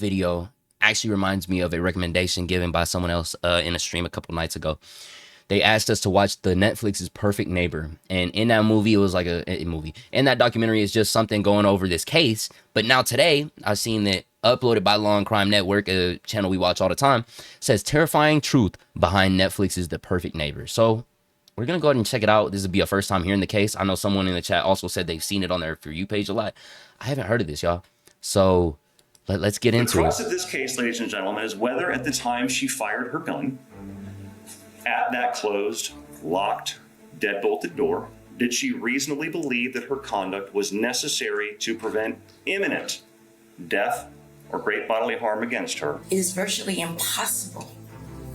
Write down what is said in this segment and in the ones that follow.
video actually reminds me of a recommendation given by someone else in a stream a couple nights ago. They asked us to watch the Netflix's Perfect Neighbor. And in that movie, it was like a movie. In that documentary, is just something going over this case. But now today, I've seen that uploaded by Law and Crime Network, a channel we watch all the time, says terrifying truth behind Netflix's The Perfect Neighbor. So we're going to go ahead and check it out. This will be a first time hearing the case. I know someone in the chat also said they've seen it on their For You page a lot. I haven't heard of this, y'all. So let's get into it. The crux of this case, ladies and gentlemen, is whether at the time she fired her gun, at that closed, locked, deadbolted door, did she reasonably believe that her conduct was necessary to prevent imminent death or great bodily harm against her? It is virtually impossible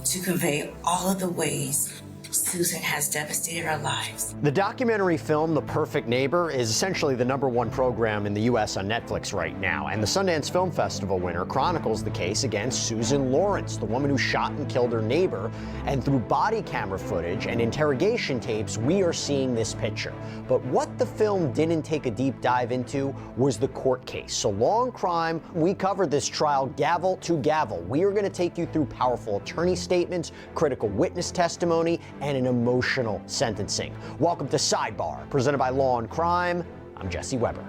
to convey all of the ways Susan has devastated our lives. The documentary film The Perfect Neighbor is essentially the #1 program in the U.S. on Netflix right now, and the Sundance Film Festival winner chronicles the case against Susan Lawrence, the woman who shot and killed her neighbor, and through body camera footage and interrogation tapes, we are seeing this picture. But what the film didn't take a deep dive into was the court case. So Law and Crime, we covered this trial gavel to gavel. We are going to take you through powerful attorney statements, critical witness testimony, and an emotional sentencing. Welcome to Sidebar, presented by Law and Crime. I'm Jesse Weber.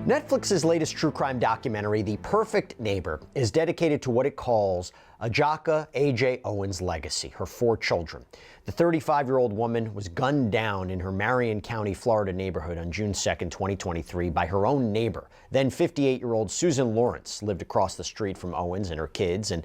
Netflix's latest true crime documentary, The Perfect Neighbor, is dedicated to what it calls Ajaka A.J. Owens' legacy, her 4 children. The 35-year-old woman was gunned down in her Marion County, Florida neighborhood on June 2nd, 2023 by her own neighbor. Then 58-year-old Susan Lawrence lived across the street from Owens and her kids, and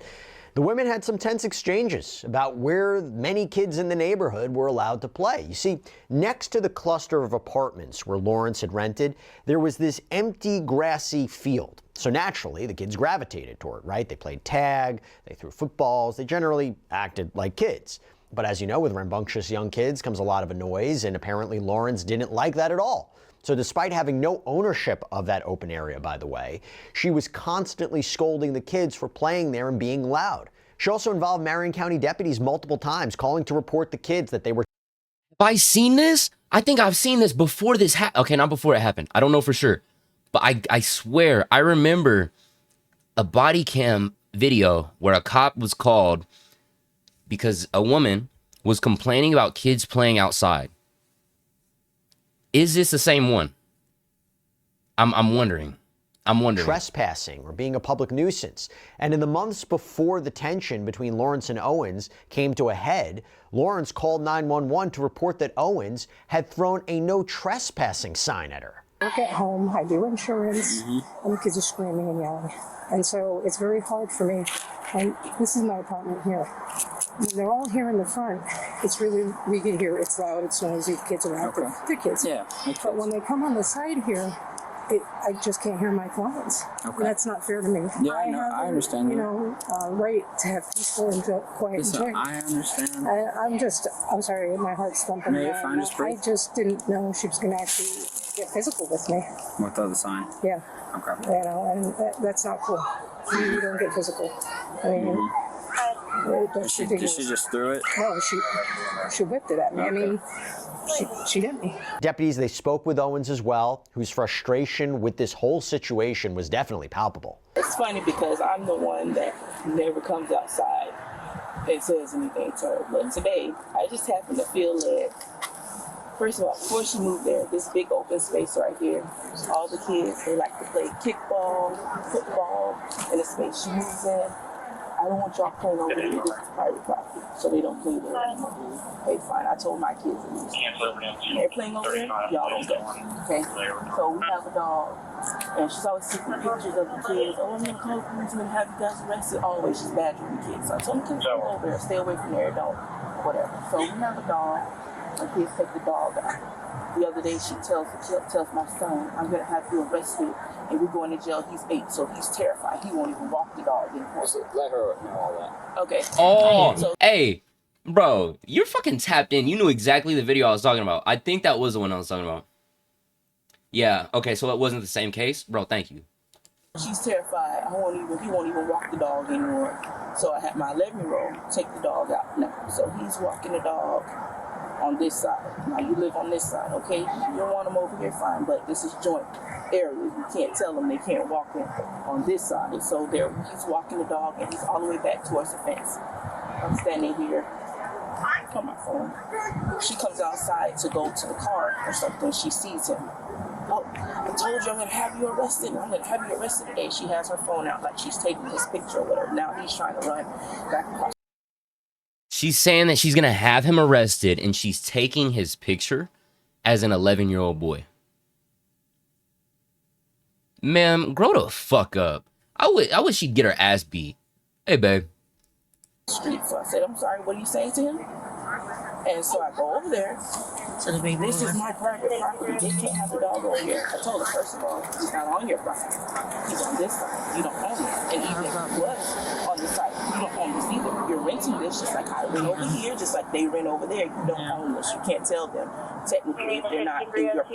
the women had some tense exchanges about where many kids in the neighborhood were allowed to play. You see, next to the cluster of apartments where Lawrence had rented, there was this empty, grassy field. So naturally, the kids gravitated toward it, right? They played tag, they threw footballs, they generally acted like kids. But as you know, with rambunctious young kids comes a lot of noise, and apparently Lawrence didn't like that at all. So despite having no ownership of that open area, by the way, she was constantly scolding the kids for playing there and being loud. She also involved Marion County deputies multiple times, calling to report the kids that they were... Have I seen this? I think I've seen this before this happened. Okay, not before it happened. I don't know for sure. But I swear, I remember a body cam video where a cop was called because a woman was complaining about kids playing outside. Is this the same one? I'm wondering. Trespassing or being a public nuisance. And in the months before the tension between Lawrence and Owens came to a head, Lawrence called 911 to report that Owens had thrown a no trespassing sign at her. I work at home, I do insurance, and the kids are screaming and yelling. And so it's very hard for me. And this is my apartment here. They're all here in the front. It's really, we can hear it's loud, it's noisy, kids are active. They're kids. Yeah. But when they come on the side here, I just can't hear my clients. Okay. And that's not fair to me. Yeah, I understand. Right to have peaceful and quiet. Listen, I understand. I'm sorry, my heart's thumping. No, you're fine, just breathe. I just didn't know she was going to actually get physical with me. What the other sign? Yeah. Okay. And that's not cool. You don't get physical. I mean, that's ridiculous. She just threw it? No, she whipped it at me. Okay. I mean, she hit me. Deputies, they spoke with Owens as well, whose frustration with this whole situation was definitely palpable. It's funny because I'm the one that never comes outside and says anything to her. But today, I just happen to feel that, first of all, before she moved there, this big open space right here, all the kids, they like to play kickball, football, in the space she moves in. I don't want y'all playing over here. This is private property, so they don't play there anymore. Hey, fine. I told my kids at least. They're playing over there, y'all don't go. Okay? So we have a dog, and she's always taking pictures of the kids. Oh, I'm going to call the policeman, have you guys arrested. Always, she's badgering the kids. So I told them, kids, come over there, stay away from there, don't, whatever. So we have a dog, my kids take the dog out. The other day, she tells my son, I'm going to have you arrested, and we're going to jail. He's 8, so he's terrified. He won't even walk the dog anymore. So let her know all that. Okay. Oh, hey, bro, you're fucking tapped in. You knew exactly the video I was talking about. I think that was the one I was talking about. Yeah, okay, so it wasn't the same case? Bro, thank you. She's terrified. He won't even walk the dog anymore. So I had my 11-year-old take the dog out now. So he's walking the dog. on this side. Now you live on this side, okay? You don't want them over here, fine, but this is joint area. You can't tell them they can't walk in on this side. And so he's walking the dog, and he's all the way back towards the fence. I'm standing here on my phone. She comes outside to go to the car or something. She sees him. Oh, I told you I'm gonna have you arrested. I'm gonna have you arrested today. She has her phone out like she's taking his picture or whatever. Now he's trying to run back across. She's saying that she's gonna have him arrested, and she's taking his picture as an 11-year-old boy. Ma'am, grow the fuck up. I wish she'd get her ass beat. Hey, babe. Street. So I said, I'm sorry, what are you saying to him? And so I go over there. So the baby This is my private property. They can't have the dog over here. I told her, first of all, he's not on your property. He's on this side. You don't own it. And even if he was on this side, you don't own this either. You're renting this just like I rent over here, just like they rent over there. You don't own this. You can't tell them, technically, if they're not in your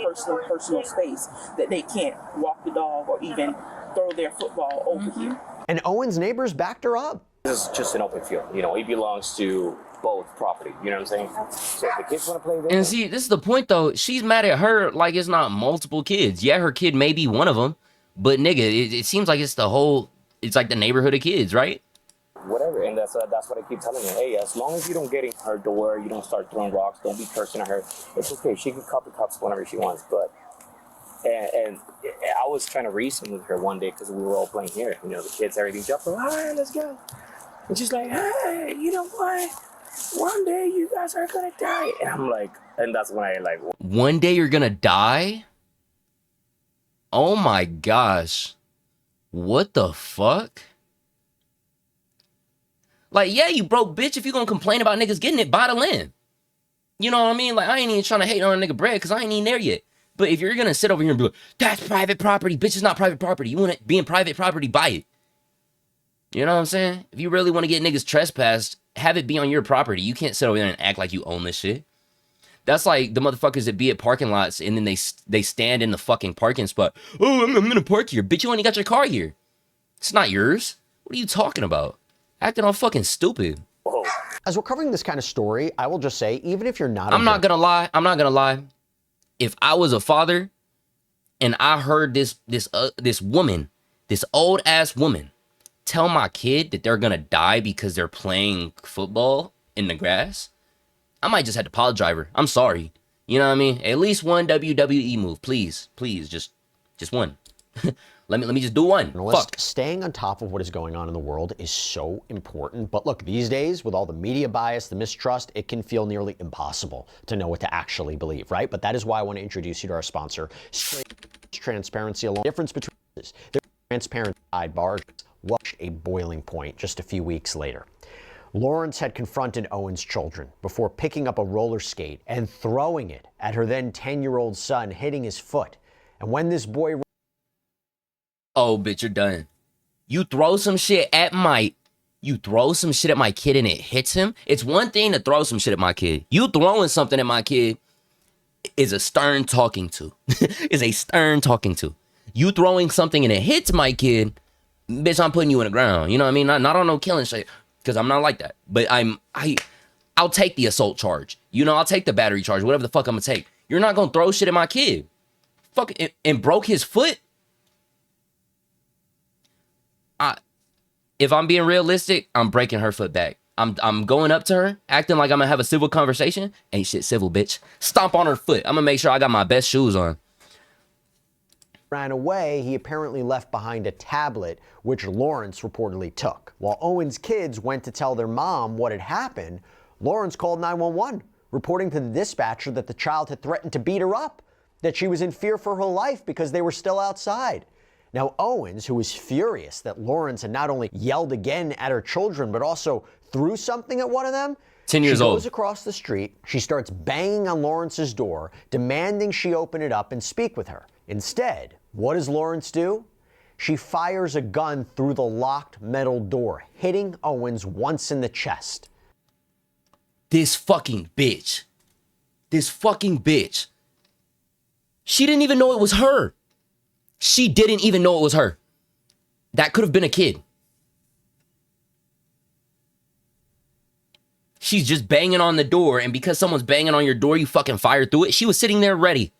personal space, that they can't walk the dog or even throw their football over here. And Owen's neighbors backed her up. This is just an open field. You know, it belongs to both property. You know what I'm saying? So if the kids want to play there. And see, this is the point, though. She's mad at her like it's not multiple kids. Yeah, her kid may be one of them, but nigga, it seems like it's like the neighborhood of kids, right? Whatever, and that's what I keep telling her. Hey, as long as you don't get in her door, you don't start throwing rocks, don't be cursing at her. It's okay. She can cut the cups whenever she wants, but. And I was trying to reason with her one day because we were all playing here. You know, the kids, everything jumping. All right, let's go. And she's like, hey, you know what? One day you guys are gonna die. And I'm like, and that's when I like. One day you're gonna die? Oh my gosh. What the fuck? Like, yeah, you broke bitch. If you gonna complain about niggas getting it, buy the land. You know what I mean? Like, I ain't even trying to hate on a nigga bread because I ain't even there yet. But if you're gonna sit over here and be like, that's private property, bitch, it's not private property. You want it being private property, buy it. You know what I'm saying? If you really want to get niggas trespassed, have it be on your property. You can't sit over there and act like you own this shit. That's like the motherfuckers that be at parking lots and then they stand in the fucking parking spot. Oh, I'm gonna park here. Bitch, you only got your car here. It's not yours. What are you talking about? Acting all fucking stupid. Whoa. As we're covering this kind of story, I will just say, even if you're not, I'm not gonna lie. If I was a father and I heard this woman, this old ass woman, tell my kid that they're gonna die because they're playing football in the grass, I might just have to pile driver. I'm sorry. You know what I mean? At least one WWE move, please, just one. let me just do one. Fuck. Staying on top of what is going on in the world is so important. But look, these days, with all the media bias, the mistrust, it can feel nearly impossible to know what to actually believe, right? But that is why I want to introduce you to our sponsor, Transparency Alone. The difference between this, the transparent sidebar was a boiling point just a few weeks later. Lawrence had confronted Owen's children before picking up a roller skate and throwing it at her then 10-year-old son, hitting his foot. And when this boy... Oh, bitch, you're done. You throw some shit at my kid and it hits him. It's one thing to throw some shit at my kid. You throwing something at my kid is a stern talking to. Is a stern talking to. You throwing something and it hits my kid, bitch, I'm putting you in the ground. You know what I mean? Not on no killing shit, because I'm not like that. But I'll take the assault charge. You know, I'll take the battery charge, whatever the fuck I'm gonna take. You're not gonna throw shit at my kid. Fuck it, and broke his foot. If I'm being realistic, I'm breaking her foot back. I'm going up to her, acting like I'm gonna have a civil conversation. Ain't shit civil, bitch. Stomp on her foot. I'm gonna make sure I got my best shoes on. Ran away, he apparently left behind a tablet, which Lawrence reportedly took. While Owen's kids went to tell their mom what had happened, Lawrence called 911, reporting to the dispatcher that the child had threatened to beat her up, that she was in fear for her life because they were still outside. Now, Owens, who was furious that Lawrence had not only yelled again at her children, but also threw something at one of them, 10 years old. She goes across the street, she starts banging on Lawrence's door, demanding she open it up and speak with her. Instead, what does Lawrence do? She fires a gun through the locked metal door, hitting Owens once in the chest. This fucking bitch. She didn't even know it was her. She didn't even know it was her. That could have been a kid. She's just banging on the door, and because someone's banging on your door, you fucking fire through it. She was sitting there ready.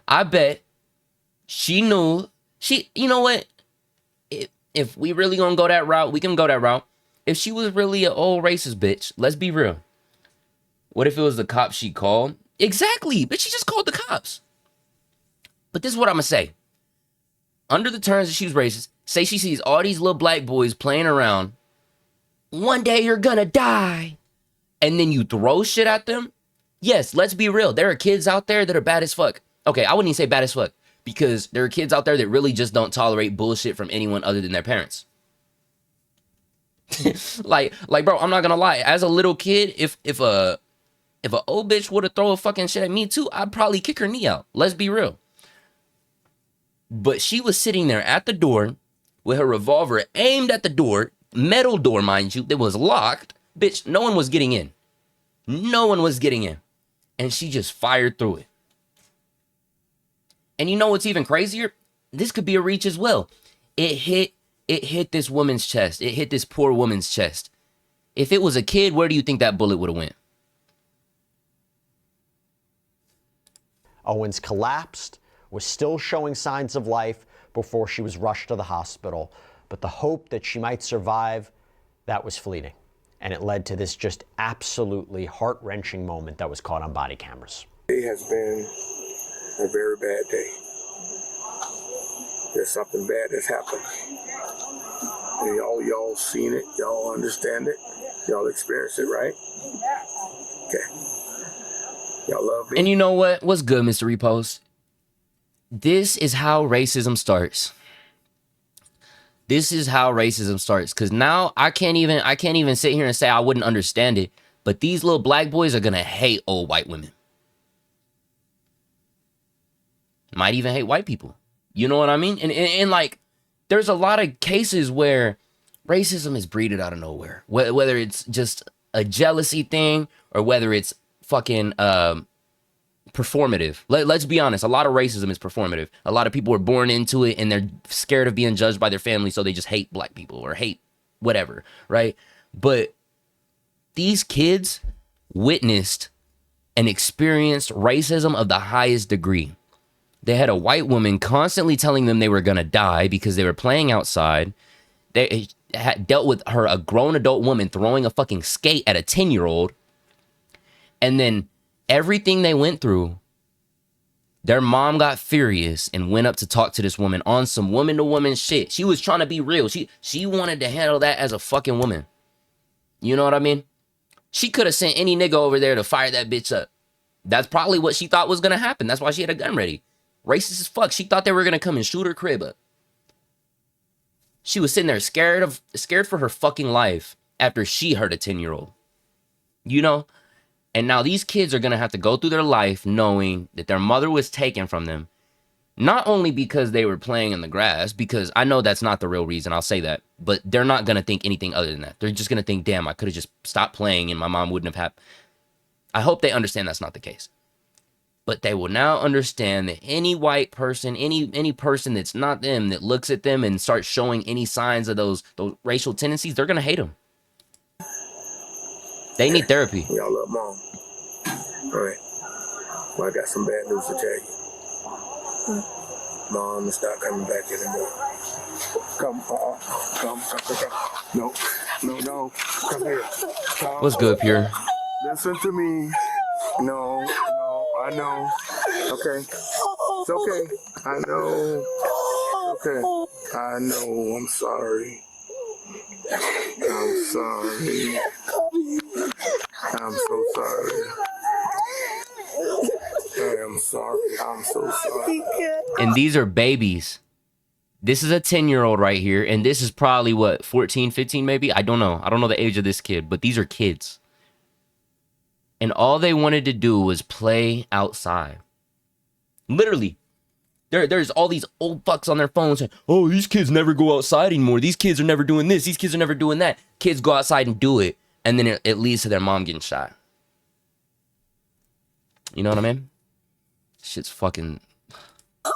I bet she knew. You know what? If we really gonna go that route, we can go that route. If she was really an old racist bitch, let's be real. What if it was the cops she called? Exactly, but she just called the cops. But this is what I'm gonna say. Under the terms that she was racist, say she sees all these little black boys playing around. One day you're gonna die. And then you throw shit at them. Yes, let's be real. There are kids out there that are bad as fuck. Okay, I wouldn't even say bad as fuck, because there are kids out there that really just don't tolerate bullshit from anyone other than their parents. like, bro, I'm not gonna lie. As a little kid, if a old bitch would have thrown a fucking shit at me too, I'd probably kick her knee out. Let's be real. But she was sitting there at the door with her revolver aimed at the door, metal door, mind you, that was locked. Bitch, no one was getting in. No one was getting in. And she just fired through it. And you know what's even crazier? This could be a reach as well. It hit this woman's chest. It hit this poor woman's chest. If it was a kid, where do you think that bullet would have went? Owens collapsed, was still showing signs of life before she was rushed to the hospital. But the hope that she might survive, that was fleeting. And it led to this just absolutely heart-wrenching moment that was caught on body cameras. It has been a very bad day. There's something bad that's happened. And y'all seen it, y'all understand it, y'all experienced it, right? Okay. Y'all love me. And you know what? What's good, Mr. Repost? This is how racism starts. This is how racism starts. Cause now I can't even sit here and say I wouldn't understand it. But these little black boys are gonna hate old white women. Might even hate white people. You know what I mean? And like, there's a lot of cases where racism is breeded out of nowhere. Whether it's just a jealousy thing or whether it's fucking performative. Let's be honest. A lot of racism is performative. A lot of people are born into it and they're scared of being judged by their family, so they just hate black people or hate whatever, right? But these kids witnessed and experienced racism of the highest degree. They had a white woman constantly telling them they were gonna die because they were playing outside. They had dealt with her, a grown adult woman, throwing a fucking skate at a 10-year-old. And then everything they went through, their mom got furious and went up to talk to this woman on some woman-to-woman shit. She was trying to be real. She wanted to handle that as a fucking woman. You know what I mean? She could have sent any nigga over there to fire that bitch up. That's probably what she thought was gonna happen. That's why she had a gun ready. Racist as fuck. She thought they were gonna come and shoot her crib up. She was sitting there scared for her fucking life after she hurt a 10-year-old. You know? And now these kids are going to have to go through their life knowing that their mother was taken from them. Not only because they were playing in the grass, because I know that's not the real reason, I'll say that. But they're not going to think anything other than that. They're just going to think, damn, I could have just stopped playing and my mom wouldn't have happened. I hope they understand that's not the case. But they will now understand that any white person, any person that's not them, that looks at them and starts showing any signs of those racial tendencies, they're going to hate them. They need therapy. Y'all love mom. All right. Well, I got some bad news to tell you. Mom is not coming back anymore. Come. No. Come here. Come. What's good, Pure? Listen to me. No. I know. Okay. It's okay. I know. Okay. I know. I'm sorry. I'm sorry. I'm so sorry. I am sorry. I'm so sorry. And these are babies. This is a 10-year-old right here. And this is probably what, 14, 15 maybe? I don't know. I don't know the age of this kid, but these are kids. And all they wanted to do was play outside. Literally. There's all these old fucks on their phones saying, oh, these kids never go outside anymore. These kids are never doing this. These kids are never doing that. Kids go outside and do it. And then it leads to their mom getting shot. You know what I mean? Shit's fucking... It's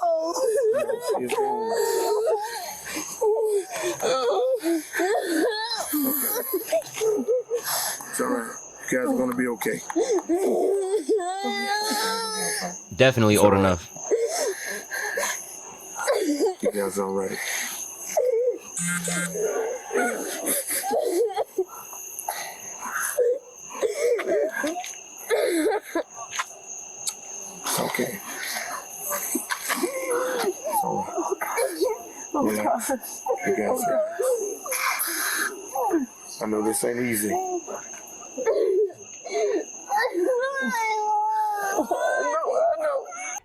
all right. You guys are gonna be okay. Definitely old enough. You guys all ready? It's okay. So, relax. You got it. I know this ain't easy.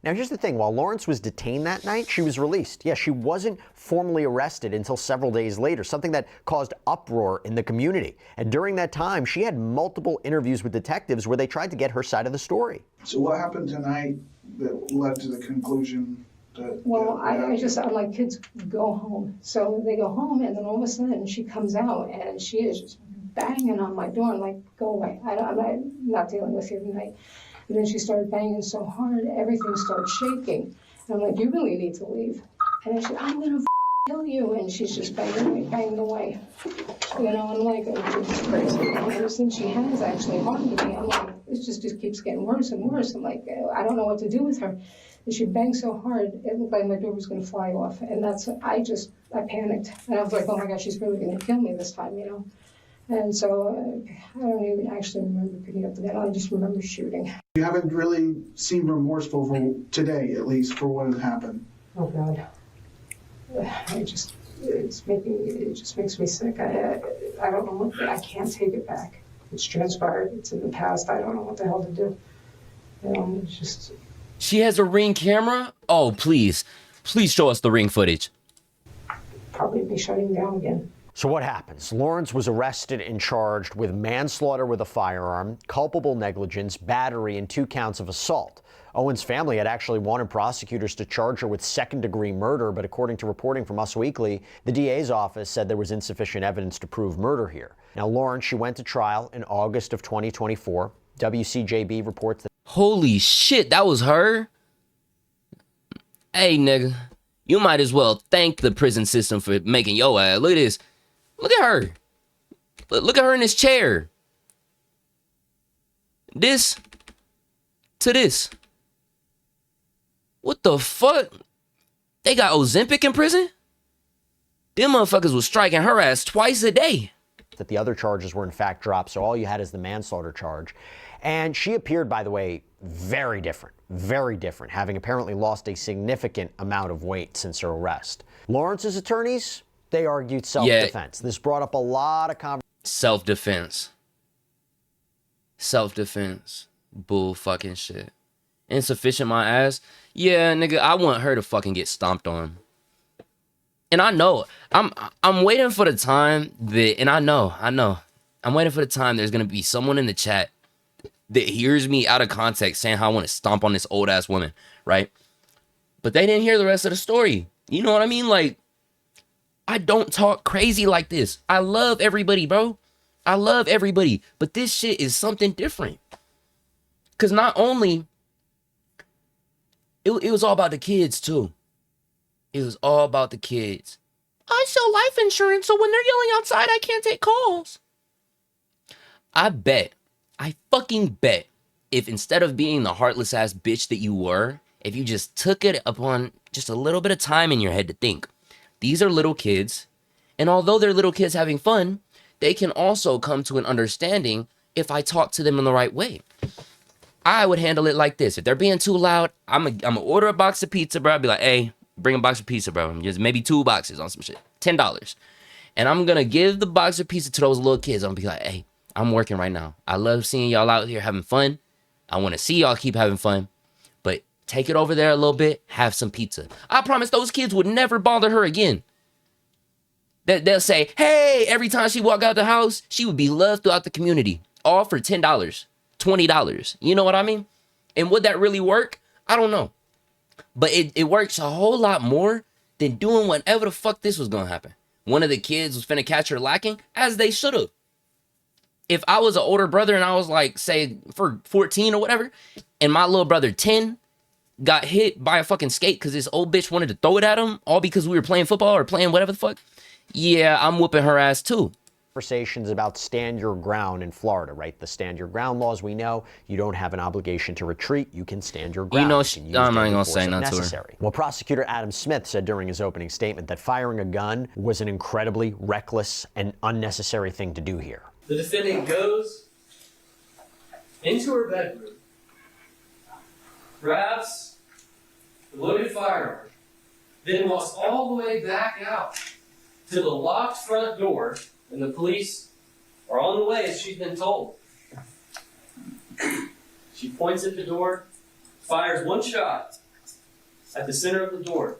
Now, here's the thing. While Lawrence was detained that night, she was released. Yes, she wasn't formally arrested until several days later, something that caused uproar in the community. And during that time, she had multiple interviews with detectives where they tried to get her side of the story. So what happened tonight that led to the conclusion that... Well, I'm like, kids go home. So they go home, and then all of a sudden she comes out, and she is just banging on my door. I'm like, go away. I'm not dealing with you tonight. And then she started banging so hard, everything started shaking. And I'm like, you really need to leave. And then she said, I'm going to kill you. And she's just banging away. You know, I'm like, oh, this is crazy. And ever since she has actually harmed me, I'm like, it just keeps getting worse and worse. I'm like, I don't know what to do with her. And she banged so hard, it looked like my door was going to fly off. And I panicked. And I was like, oh my gosh, she's really going to kill me this time, you know. And so I don't even actually remember picking up the gun. I just remember shooting. You haven't really seemed remorseful for today, at least, for what had happened. Oh God, it just makes me sick. I don't know what, I can't take it back. It's transpired. It's in the past. I don't know what the hell to do. You know, it's just. She has a Ring camera? Oh, please show us the Ring footage. Probably be shutting down again. So what happens? Lawrence was arrested and charged with manslaughter with a firearm, culpable negligence, battery, and 2 counts of assault. Owen's family had actually wanted prosecutors to charge her with second-degree murder, but according to reporting from Us Weekly, the DA's office said there was insufficient evidence to prove murder here. Now, Lawrence, she went to trial in August of 2024. WCJB reports that... Holy shit, that was her? Hey, nigga, you might as well thank the prison system for making your ass. Look at this. Look at her. Look at her in this chair. This to this. What the fuck? They got Ozempic in prison? Them motherfuckers was striking her ass twice a day. That the other charges were in fact dropped, so all you had is the manslaughter charge. And she appeared, by the way, very different, having apparently lost a significant amount of weight since her arrest. Lawrence's attorneys, they argued self-defense. This brought up a lot of conversation. Self-defense. Bull fucking shit. Insufficient my ass. Yeah, nigga, I want her to fucking get stomped on. And I know, I'm waiting for the time that, and I know, I'm waiting for the time there's gonna be someone in the chat that hears me out of context saying how I want to stomp on this old ass woman, right? But they didn't hear the rest of the story. You know what I mean? Like, I don't talk crazy like this. I love everybody, bro. I love everybody. But this shit is something different. Because not only, it was all about the kids too. It was all about the kids. I sell life insurance, so when they're yelling outside, I can't take calls. I fucking bet, if instead of being the heartless ass bitch that you were, if you just took it upon just a little bit of time in your head to think, these are little kids, and although they're little kids having fun, they can also come to an understanding if I talk to them in the right way. I would handle it like this. If they're being too loud, I'm gonna order a box of pizza, bro. I'd be like, hey, bring a box of pizza, bro. Just maybe 2 boxes on some shit. $10. And I'm gonna give the box of pizza to those little kids. I'm gonna be like, hey, I'm working right now. I love seeing y'all out here having fun. I want to see y'all keep having fun. But take it over there a little bit, have some pizza. I promise those kids would never bother her again. They'll say, hey, every time she walk out the house, she would be loved throughout the community. All for $10, $20. You know what I mean? And would that really work? I don't know. But it works a whole lot more than doing whatever the fuck this was going to happen. One of the kids was finna catch her lacking, as they should have. If I was an older brother and I was like, say, for 14 or whatever, and my little brother 10 got hit by a fucking skate because this old bitch wanted to throw it at him, all because we were playing football or playing whatever the fuck, yeah, I'm whooping her ass too. conversations about stand your ground in Florida, right? The stand your ground laws, we know you don't have an obligation to retreat. You can stand your ground. You know, can use I'm not deadly gonna force say if nothing to her. necessary. Well, prosecutor Adam Smith said during his opening statement that firing a gun was an incredibly reckless and unnecessary thing to do here. The defendant goes into her bedroom, grabs the loaded firearm, then walks all the way back out to the locked front door, and the police are on the way as she's been told. She points at the door, fires one shot at the center of the door,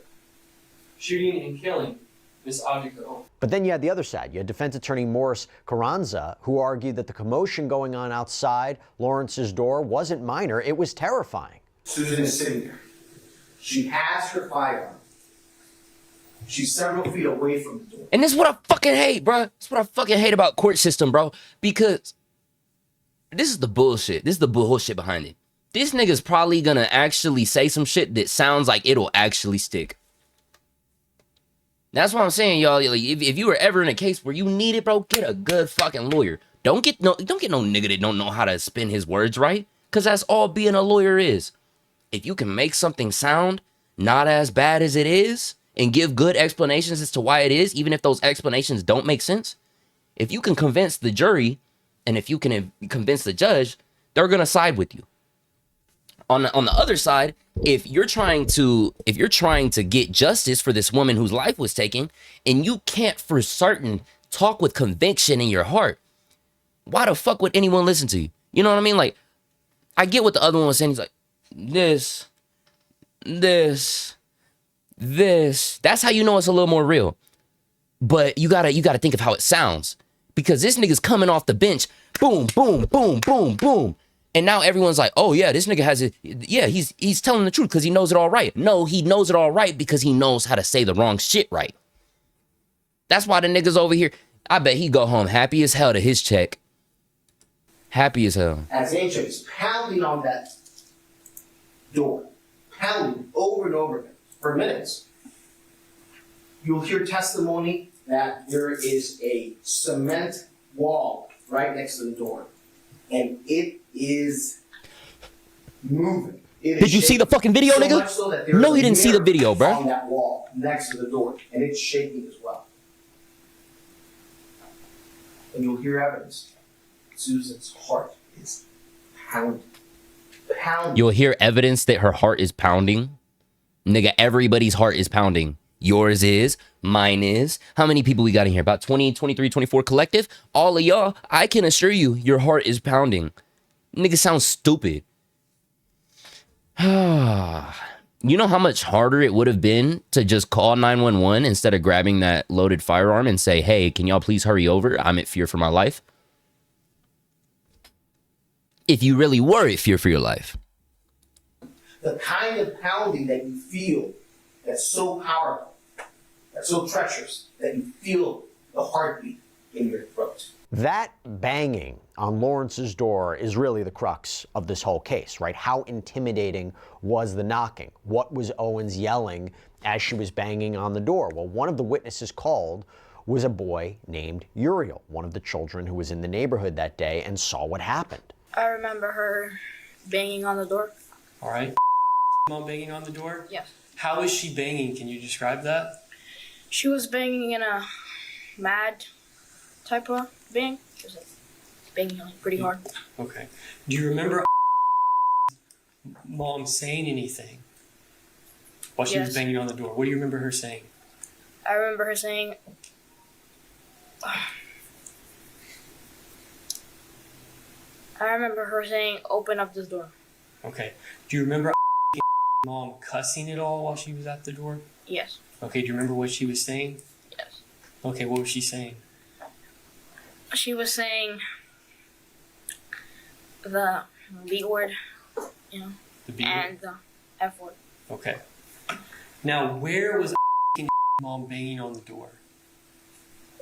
shooting and killing Miss Audrey Cajon. But then you had the other side. You had defense attorney Morris Carranza, who argued that the commotion going on outside Lawrence's door wasn't minor, it was terrifying. Susan is sitting there. She has her firearm. She's several feet away from the door. And this is what I fucking hate, bro. This is what I fucking hate about court system, bro. Because this is the bullshit. This is the bullshit behind it. This nigga's probably gonna actually say some shit that sounds like it'll actually stick. That's what I'm saying, y'all. Like, if you were ever in a case where you need it, bro, get a good fucking lawyer. Don't get no nigga that don't know how to spin his words right. Cause that's all being a lawyer is. If you can make something sound not as bad as it is, and give good explanations as to why it is, even if those explanations don't make sense. If you can convince the jury, and if you can convince the judge, they're gonna side with you. On the other side, if you're trying to get justice for this woman whose life was taken, and you can't for certain talk with conviction in your heart, why the fuck would anyone listen to you? You know what I mean? Like, I get what the other one was saying. He's like, this. That's how you know it's a little more real. But you gotta think of how it sounds. Because this nigga's coming off the bench, boom, boom, boom, boom, boom. And now everyone's like, oh yeah, this nigga has it. Yeah, he's telling the truth because he knows it all right. No, he knows it all right because he knows how to say the wrong shit right. That's why the nigga's over here. I bet he go home happy as hell to his check. Happy as hell. As AJ is pounding on that door, pounding over and over again for minutes, you'll hear testimony that there is a cement wall right next to the door, and it is moving. Did you see the fucking video, nigga? So no, you didn't see the video, bro. On that wall next to the door, and it's shaking as well. And you'll hear evidence. Susan's heart is pounding. You'll hear evidence that her heart is pounding. Nigga, everybody's heart is pounding. Yours is, mine is. How many people we got in here? About 20, 23, 24 collective? All of y'all, I can assure you, your heart is pounding. Nigga sounds stupid. You know how much harder it would have been to just call 911 instead of grabbing that loaded firearm and say, hey, can y'all please hurry over? I'm at fear for my life. If you really were at fear for your life. The kind of pounding that you feel that's so powerful, that's so treacherous, that you feel the heartbeat in your throat. That banging on Lawrence's door is really the crux of this whole case, right? How intimidating was the knocking? What was Owens yelling as she was banging on the door? Well, one of the witnesses called was a boy named Uriel, one of the children who was in the neighborhood that day and saw what happened. I remember her banging on the door. All right. Mom banging on the door? Yes. How is she banging? Can you describe that? She was banging in a mad type of bang. She was like banging like pretty hard. Okay. Do you remember Mom saying anything while she was banging on the door? What do you remember her saying? I remember her saying, open up this door. Okay. Do you remember Mom cussing at all while she was at the door? Yes. Okay, do you remember what she was saying? Yes. Okay, what was she saying? She was saying the B word, you know, the B and the F word. Okay. Now, where was Mom banging on the door?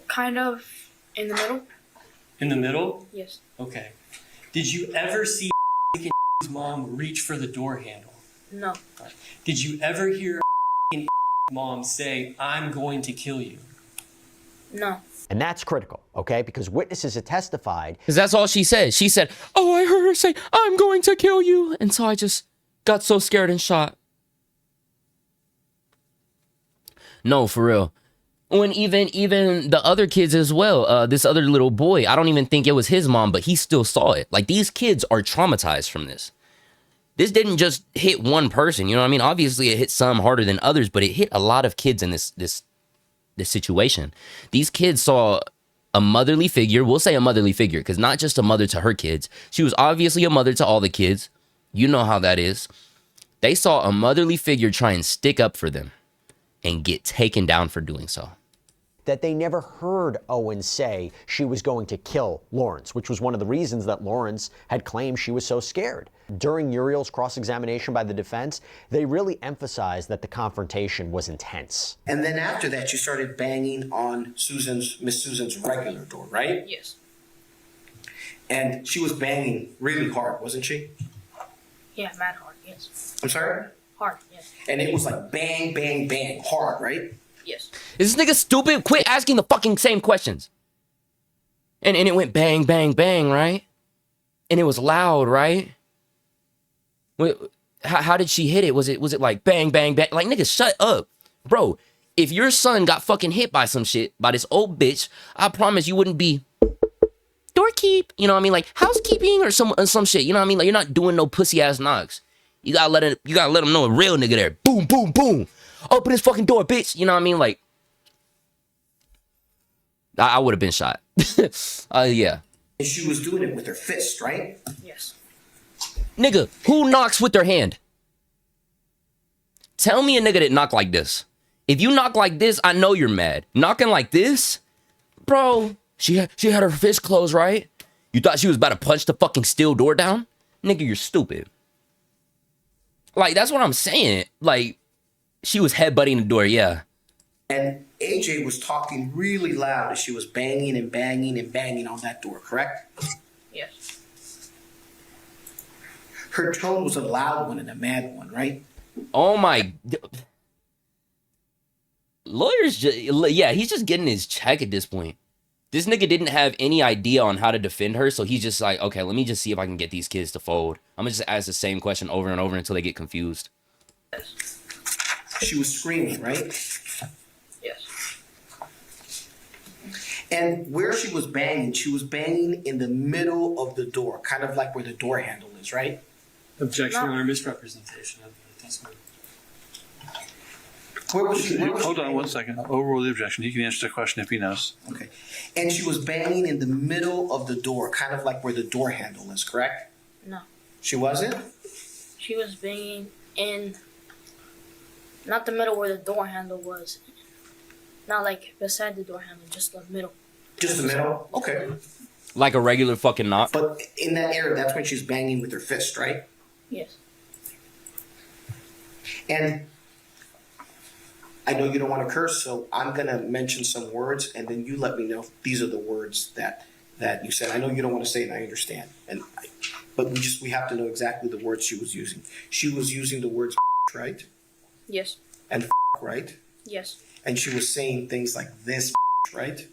Kind of in the middle. In the middle? Yes. Okay. Did you ever see Mom reach for the door handle? No. Did you ever hear Mom say, I'm going to kill you? No. And that's critical, okay? Because witnesses have testified. Because that's all she said. She said, oh, I heard her say, I'm going to kill you. And so I just got so scared and shot. No, for real. When even the other kids as well, this other little boy, I don't even think it was his mom, but he still saw it. Like, these kids are traumatized from this. This didn't just hit one person, you know what I mean? Obviously, it hit some harder than others, but it hit a lot of kids in this situation. These kids saw a motherly figure. We'll say a motherly figure, because not just a mother to her kids. She was obviously a mother to all the kids. You know how that is. They saw a motherly figure try and stick up for them and get taken down for doing so. That they never heard Owens say she was going to kill Lawrence, which was one of the reasons that Lawrence had claimed she was so scared. During Uriel's cross-examination by the defense, they really emphasized that the confrontation was intense. And then after that, you started banging on Miss Susan's regular door, right? Yes. And she was banging really hard, wasn't she? Yeah, mad hard, yes. I'm sorry? Hard, yes. And it was like bang, bang, bang, hard, right? Yes. Is this nigga stupid? Quit asking the fucking same questions. And it went bang, bang, bang, right? And it was loud, right? How did she hit it? Was it like bang, bang, bang? Like, nigga, shut up. Bro, if your son got fucking hit by some shit, by this old bitch, I promise you wouldn't be doorkeep. You know what I mean? Like housekeeping or some shit. You know what I mean? Like, you're not doing no pussy ass knocks. You gotta let him know a real nigga there. Boom, boom, boom. Open this fucking door, bitch. You know what I mean? Like, I would have been shot. Yeah. And she was doing it with her fist, right? Yes. Nigga, who knocks with their hand? Tell me a nigga that knock like this. If you knock like this, I know you're mad. Knocking like this? Bro, she had her fist closed, right? You thought she was about to punch the fucking steel door down? Nigga, you're stupid. Like, that's what I'm saying. Like, she was headbutting the door, yeah. And AJ was talking really loud as she was banging and banging and banging on that door, correct? Yes. Her tone was a loud one and a mad one, right? Oh my... Lawyers just... Yeah, he's just getting his check at this point. This nigga didn't have any idea on how to defend her, so he's just like, okay, let me just see if I can get these kids to fold. I'm gonna just ask the same question over and over until they get confused. She was screaming, right? Yes. And where she was banging in the middle of the door, kind of like where the door handle is, right? Objection or misrepresentation of the testimony. Where was she? Hold on one second. Overrule the objection. He can answer the question if he knows. Okay. And she was banging in the middle of the door, kind of like where the door handle is, correct? No. She wasn't? She was banging in, not the middle where the door handle was. Not like beside the door handle, just the middle. Just the middle? Okay. Like a regular fucking knock? But in that area, that's when she's banging with her fist, right? Yes. And I know you don't want to curse, so I'm going to mention some words, and then you let me know if these are the words that you said. I know you don't want to say it, and I understand. But we have to know exactly the words she was using. She was using the words right? Yes. And right? Yes. And she was saying things like this, right?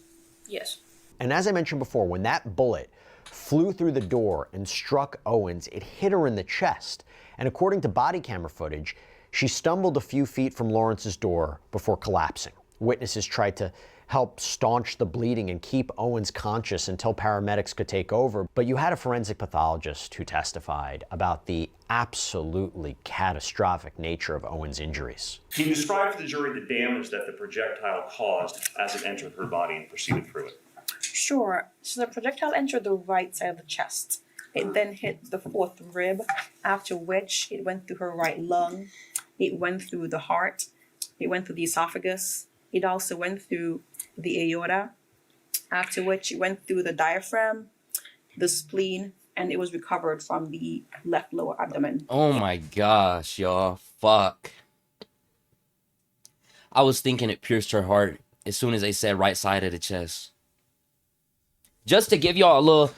Yes. And as I mentioned before, when that bullet flew through the door and struck Owens, it hit her in the chest. And according to body camera footage, she stumbled a few feet from Lawrence's door before collapsing. Witnesses tried to help staunch the bleeding and keep Owens conscious until paramedics could take over. But you had a forensic pathologist who testified about the absolutely catastrophic nature of Owens' injuries. Can you describe to the jury the damage that the projectile caused as it entered her body and proceeded through it? Sure. So the projectile entered the right side of the chest. It then hit the fourth rib, after which it went through her right lung. It went through the heart. It went through the esophagus. It also went through the aorta, after which it went through the diaphragm, the spleen, and it was recovered from the left lower abdomen. Oh my gosh, y'all. Fuck. I was thinking it pierced her heart as soon as they said right side of the chest. Just to give y'all a little...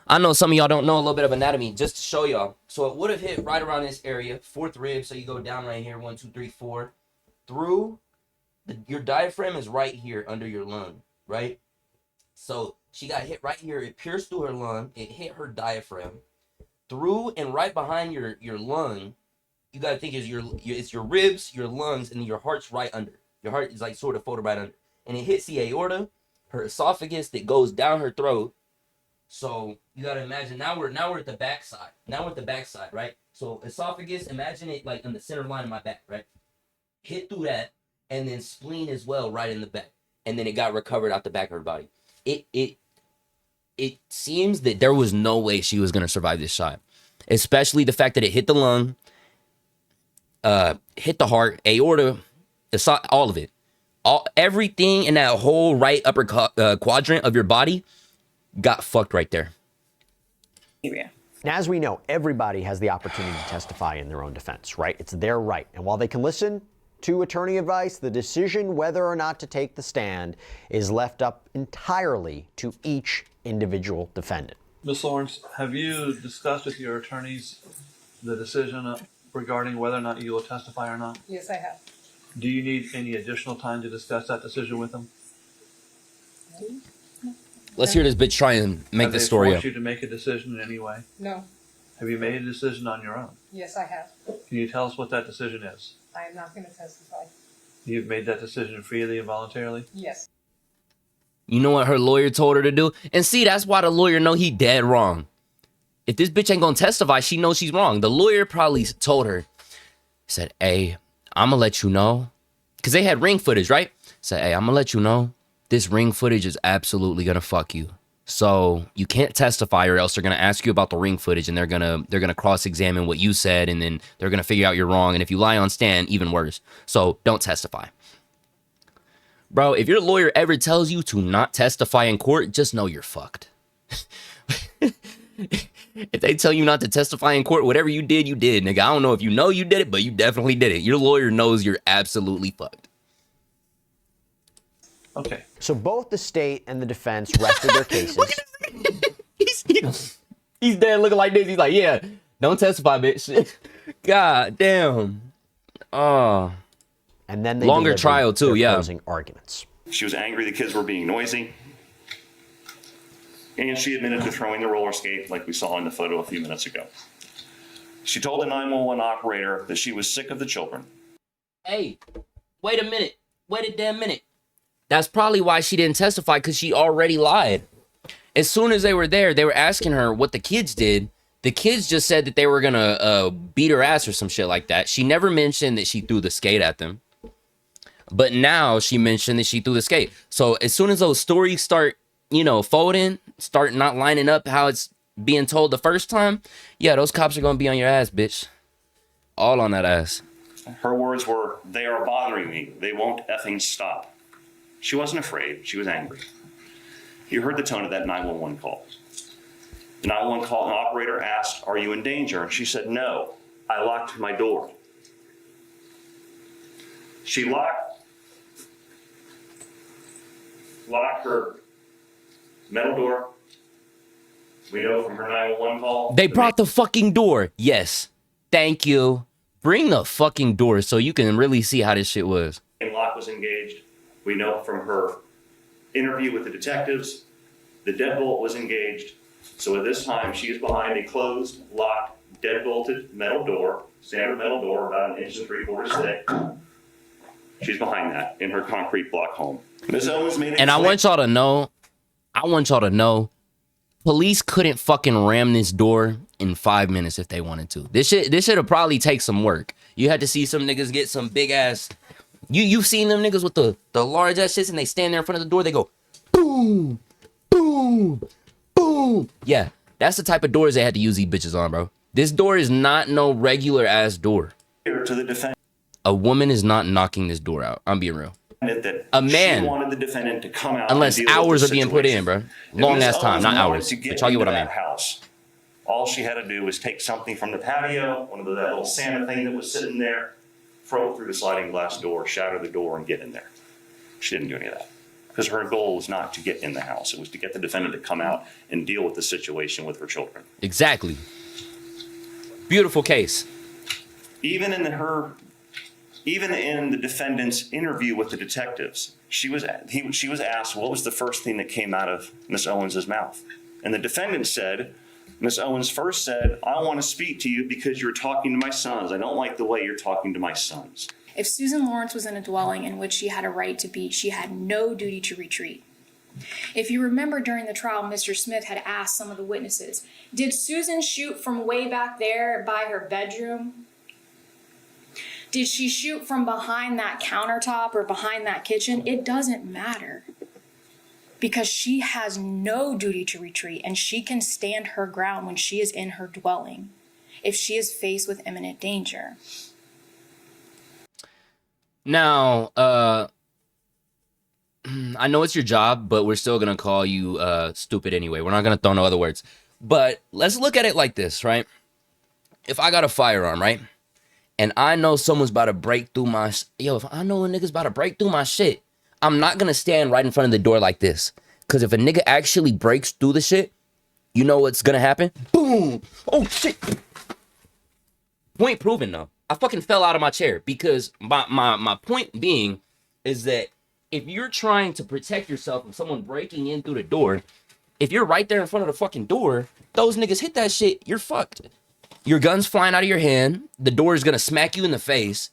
I know some of y'all don't know a little bit of anatomy, just to show y'all. So it would have hit right around this area, fourth rib. So you go down right here, 1, 2, 3, 4, through. Your diaphragm is right here under your lung, right? So she got hit right here. It pierced through her lung. It hit her diaphragm. Through and right behind your lung, you gotta think is it's your ribs, your lungs, and your heart's right under. Your heart is like sort of folded right under. And it hits the aorta, her esophagus that goes down her throat. So you gotta imagine now we're at the back side. Now we're at the back side, right? So esophagus, imagine it like in the center line of my back, right? Hit through that, and then spleen as well, right in the back. And then it got recovered out the back of her body. It seems that there was no way she was gonna survive this shot. Especially the fact that it hit the lung, hit the heart, aorta, all of it. Everything in that whole right upper quadrant of your body got fucked right there. Now, as we know, everybody has the opportunity to testify in their own defense, right? It's their right. And while they can listen to attorney advice, the decision whether or not to take the stand is left up entirely to each individual defendant. Ms. Lawrence, have you discussed with your attorneys the decision regarding whether or not you will testify or not? Yes, I have. Do you need any additional time to discuss that decision with them? Let's hear this bitch try and make this story up. up. Have they forced you to make a decision in any way? No. Have you made a decision on your own? Yes, I have. Can you tell us what that decision is? I am not going to testify. You've made that decision freely and voluntarily? Yes. You know what her lawyer told her to do? And see, that's why the lawyer know he dead wrong. If this bitch ain't gonna testify, she knows she's wrong. The lawyer probably told her, said, hey, I'm gonna let you know. Because they had ring footage, right? Said, hey, I'm gonna let you know. This ring footage is absolutely gonna fuck you. So you can't testify or else they're gonna ask you about the ring footage and they're gonna cross-examine what you said and then they're gonna figure out you're wrong. And if you lie on stand, even worse. So don't testify. Bro, if your lawyer ever tells you to not testify in court, just know you're fucked. If they tell you not to testify in court, whatever you did, nigga. I don't know if you know you did it, but you definitely did it. Your lawyer knows you're absolutely fucked. Okay. So both the state and the defense rested their cases. He's dead looking like this. He's like, yeah, don't testify, bitch. God damn. Oh. And then they longer trial too, yeah. Closing arguments. She was angry the kids were being noisy. And she admitted to throwing the roller skate like we saw in the photo a few minutes ago. She told the 911 operator that she was sick of the children. Hey, wait a minute. Wait a damn minute. That's probably why she didn't testify, because she already lied. As soon as they were there, they were asking her what the kids did. The kids just said that they were going to beat her ass or some shit like that. She never mentioned that she threw the skate at them. But now she mentioned that she threw the skate. So as soon as those stories start, folding, start not lining up how it's being told the first time, yeah, those cops are going to be on your ass, bitch. All on that ass. Her words were, they are bothering me. They won't effing stop. She wasn't afraid. She was angry. You heard the tone of that 911 call. The 911 call, an operator asked, are you in danger? And she said, no, I locked my door. She locked her metal door. We know from her 911 call. They brought the fucking door. Yes. Thank you. Bring the fucking door so you can really see how this shit was. The lock was engaged. We know from her interview with the detectives, the deadbolt was engaged. So at this time, she is behind a closed, locked, deadbolted metal door, standard metal door, about 1 3/4 inches thick. She's behind that in her concrete block home. Ms. Owens made it And I want y'all to know, police couldn't fucking ram this door in 5 minutes if they wanted to. This should have probably take some work. You had to see some niggas get some big ass. You've seen them niggas with the large ass shits and they stand there in front of the door. They go boom, boom, boom. Yeah, that's the type of doors they had to use these bitches on, bro. This door is not no regular ass door. Here to the defendant. A woman is not knocking this door out. I'm being real. That a man she wanted the defendant to come out unless and deal hours with are being put in, bro. Long ass time, not hours. But y'all get what I mean. House. All she had to do was take something from the patio, that little Santa thing that was sitting there, throw it through the sliding glass door, shatter the door, and get in there. She didn't do any of that. Because her goal was not to get in the house. It was to get the defendant to come out and deal with the situation with her children. Exactly. Beautiful case. Even in the defendant's interview with the detectives, she was asked what was the first thing that came out of Miss Owens's mouth. And the defendant said, Miss Owens first said, I want to speak to you because you're talking to my sons. I don't like the way you're talking to my sons. If Susan Lawrence was in a dwelling in which she had a right to be, she had no duty to retreat. If you remember during the trial, Mr. Smith had asked some of the witnesses, did Susan shoot from way back there by her bedroom? Did she shoot from behind that countertop or behind that kitchen? It doesn't matter. Because she has no duty to retreat and she can stand her ground when she is in her dwelling if she is faced with imminent danger. Now, I know it's your job, but we're still going to call you stupid anyway. We're not going to throw no other words. But let's look at it like this, right? If I got a firearm, right? And I know someone's about to break through my... if I know a nigga's about to break through my shit, I'm not going to stand right in front of the door like this. Because if a nigga actually breaks through the shit, you know what's going to happen? Boom! Oh, shit! Point proven, though. I fucking fell out of my chair. Because my point being is that if you're trying to protect yourself from someone breaking in through the door, if you're right there in front of the fucking door, those niggas hit that shit, you're fucked. Your gun's flying out of your hand. The door is going to smack you in the face.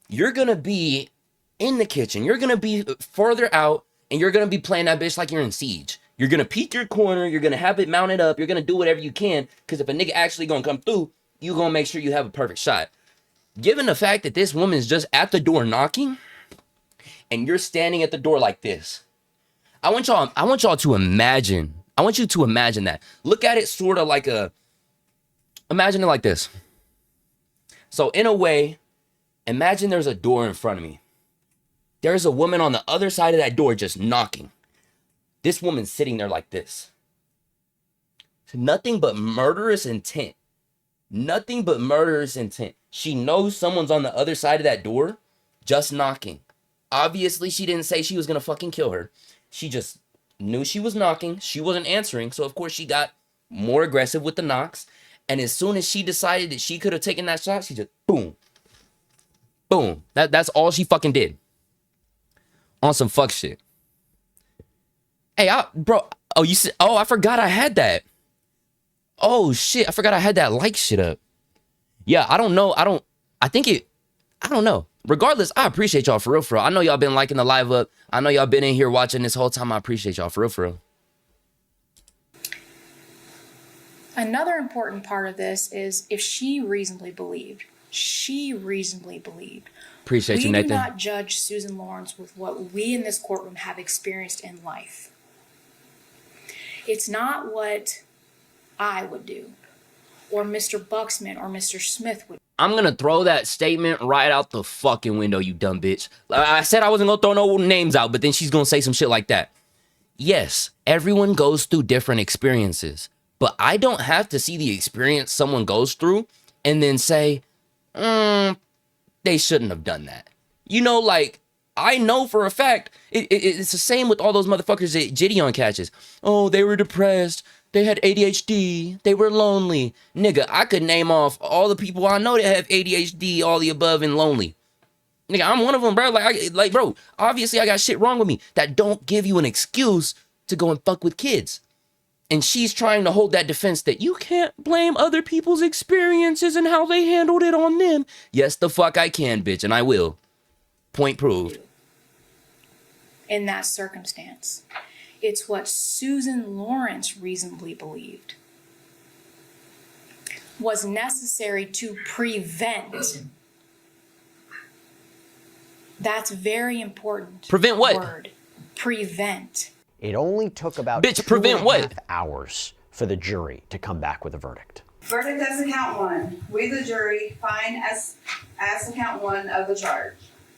You're going to be in the kitchen. You're going to be further out, and you're going to be playing that bitch like you're in Siege. You're going to peek your corner. You're going to have it mounted up. You're going to do whatever you can, because if a nigga actually going to come through, you're going to make sure you have a perfect shot. Given the fact that this woman is just at the door knocking, and you're standing at the door like this, I want y'all to imagine. I want you to imagine that. Look at it sort of like imagine it like this. So in a way, imagine there's a door in front of me. There's a woman on the other side of that door just knocking. This woman's sitting there like this. Nothing but murderous intent. Nothing but murderous intent. She knows someone's on the other side of that door just knocking. Obviously, she didn't say she was going to fucking kill her. She just knew she was knocking. She wasn't answering. So, of course, she got more aggressive with the knocks. And as soon as she decided that she could have taken that shot, she just boom. Boom. That's all she fucking did. On some fuck shit. Hey, bro. Oh, you said, I forgot I had that. Oh, shit. I forgot I had that like shit up. Yeah, I don't know. I don't know. Regardless, I appreciate y'all for real. I know y'all been liking the live up. I know y'all been in here watching this whole time. I appreciate y'all for real. Another important part of this is if she reasonably believed. Appreciate you, Nathan. We do not judge Susan Lawrence with what we in this courtroom have experienced in life. It's not what I would do, or Mr. Buxman or Mr. Smith would. I'm gonna throw that statement right out the fucking window, you dumb bitch. I said I wasn't gonna throw no names out, but then she's gonna say some shit like that. Yes, everyone goes through different experiences, but I don't have to see the experience someone goes through and then say, they shouldn't have done that. You know, like, I know for a fact, it's the same with all those motherfuckers that Gideon catches. Oh, they were depressed. They had ADHD. They were lonely. Nigga, I could name off all the people I know that have ADHD, all the above, and lonely. Nigga, I'm one of them, bro. Like, bro, obviously I got shit wrong with me. That don't give you an excuse to go and fuck with kids. And she's trying to hold that defense that you can't blame other people's experiences and how they handled it on them. Yes, the fuck I can, bitch, and I will. Point proved. In that circumstance. It's what Susan Lawrence reasonably believed was necessary to prevent. That's very important. Prevent what? Word. Prevent. It only took about prevent 2.5 hours for the jury to come back with a verdict. Verdict as to count one. We, the jury, find as to count one of the charge.